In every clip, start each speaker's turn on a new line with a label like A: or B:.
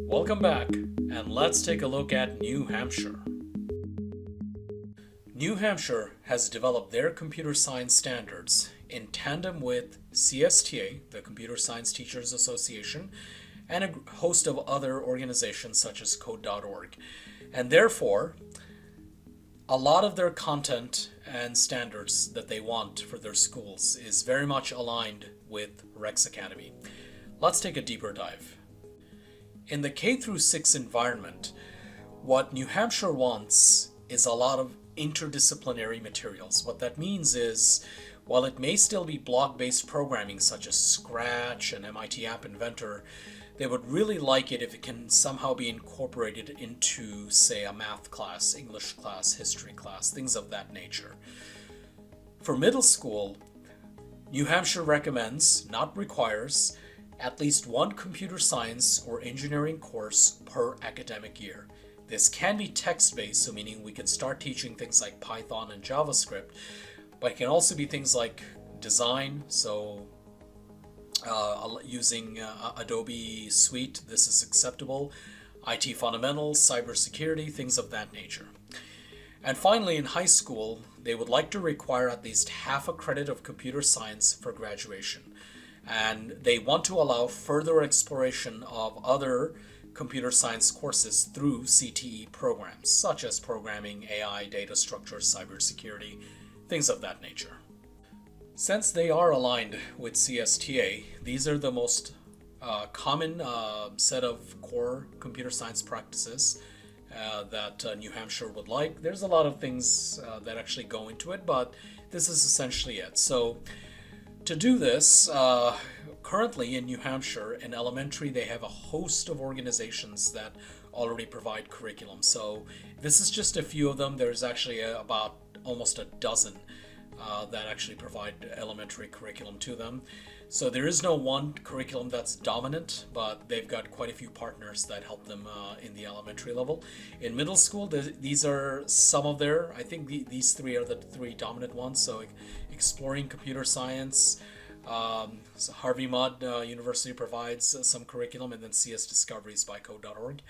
A: Welcome back, and let's take a look at New Hampshire. New Hampshire has developed their computer science standards in tandem with CSTA, the Computer Science Teachers Association, and a host of other organizations such as Code.org. And therefore, a lot of their content and standards that they want for their schools is very much aligned with Rex Academy. Let's take a deeper dive. In the K through 6 environment, what New Hampshire wants is a lot of interdisciplinary materials. What that means is, while it may still be block-based programming such as Scratch and MIT App Inventor, they would really like it if it can somehow be incorporated into, say, a math class, English class, history class, things of that nature. For middle school, New Hampshire recommends, not requires, at least one computer science or engineering course per academic year. This can be text-based, so meaning we can start teaching things like Python and JavaScript, but it can also be things like design, so using Adobe Suite, this is acceptable, IT fundamentals, cybersecurity, things of that nature. And finally, in high school, they would like to require at least half a credit of computer science for graduation. And they want to allow further exploration of other computer science courses through CTE programs, such as programming, AI, data structures, cybersecurity, things of that nature. Since they are aligned with CSTA, these are the most common set of core computer science practices that New Hampshire would like. There's a lot of things that actually go into it, but this is essentially it. So to do this, currently in New Hampshire, in elementary, they have a host of organizations that already provide curriculum. So this is just a few of them. There's actually about almost a dozen that actually provide elementary curriculum to them. So there is no one curriculum that's dominant, but they've got quite a few partners that help them in the elementary level. In middle school, these are some of their, I think these three are the three dominant ones. So exploring computer science, so Harvey Mudd University provides some curriculum, and then CS Discoveries by Code.org.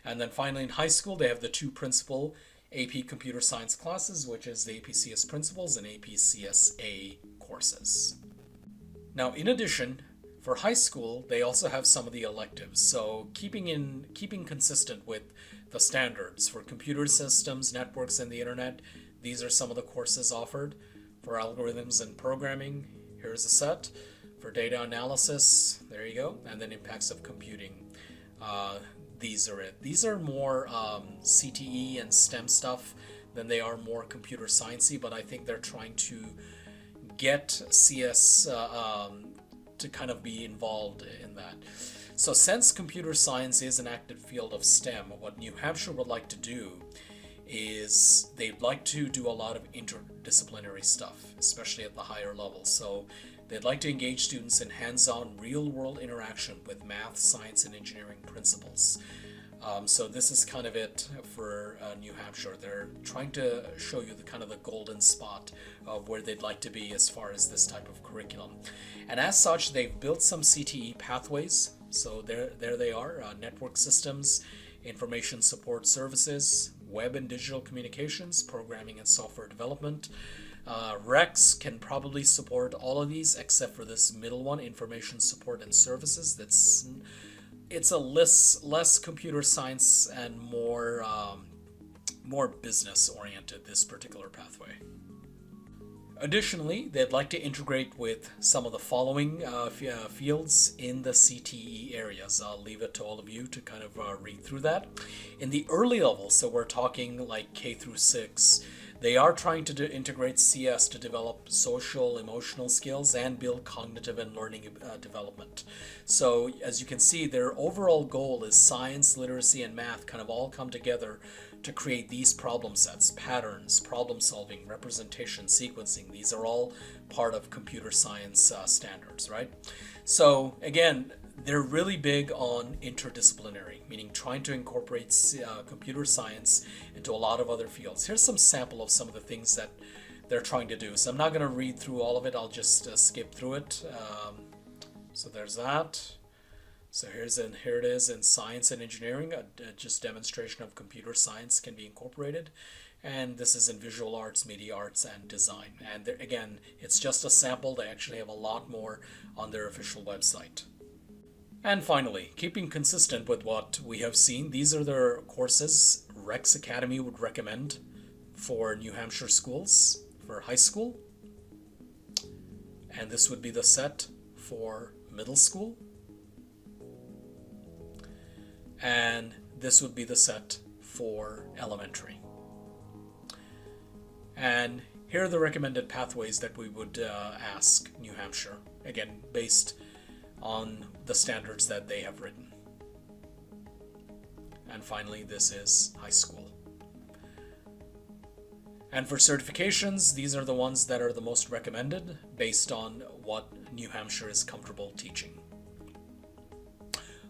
A: And then finally in high school, they have the two principal AP Computer Science classes, which is the APCS Principles and APCSA courses. Now, in addition, for high school, they also have some of the electives. So keeping consistent with the standards for computer systems, networks, and the internet, these are some of the courses offered. For algorithms and programming, here's a set. For data analysis, there you go. And then impacts of computing. These are it. These are more CTE and STEM stuff than they are more computer sciencey, but I think they're trying to get CS to kind of be involved in that. So since computer science is an active field of STEM, what New Hampshire would like to do is they'd like to do a lot of interdisciplinary stuff, especially at the higher levels. So they'd like to engage students in hands-on real-world interaction with math, science, and engineering principles. So this is kind of it for New Hampshire. They're trying to show you the kind of the golden spot of where they'd like to be as far as this type of curriculum. And as such, they've built some CTE pathways. So there they are, network systems, information support services, web and digital communications, programming and software development. Rex can probably support all of these except for this middle one, information support and services. It's a less computer science and more business oriented, this particular pathway. Additionally, they'd like to integrate with some of the following fields in the CTE areas. I'll leave it to all of you to kind of read through that. In the early levels, so we're talking like K through 6, they are trying to integrate CS to develop social, emotional skills and build cognitive and learning development. So as you can see, their overall goal is science, literacy, and math kind of all come together to create these problem sets, patterns, problem solving, representation, sequencing. These are all part of computer science standards, right? So again, they're really big on interdisciplinary, meaning trying to incorporate computer science into a lot of other fields. Here's some sample of some of the things that they're trying to do. So I'm not going to read through all of it. I'll just skip through it. So there's that. So here it is in science and engineering, just demonstration of computer science can be incorporated. And this is in visual arts, media arts, and design. And there, again, it's just a sample. They actually have a lot more on their official website. And finally, keeping consistent with what we have seen, these are the courses Rex Academy would recommend for New Hampshire schools, for high school. And this would be the set for middle school. And this would be the set for elementary. And here are the recommended pathways that we would ask New Hampshire, again, based on the standards that they have written. And finally, this is high school. And for certifications, these are the ones that are the most recommended based on what New Hampshire is comfortable teaching.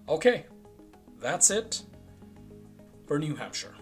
A: Okay, that's it for New Hampshire.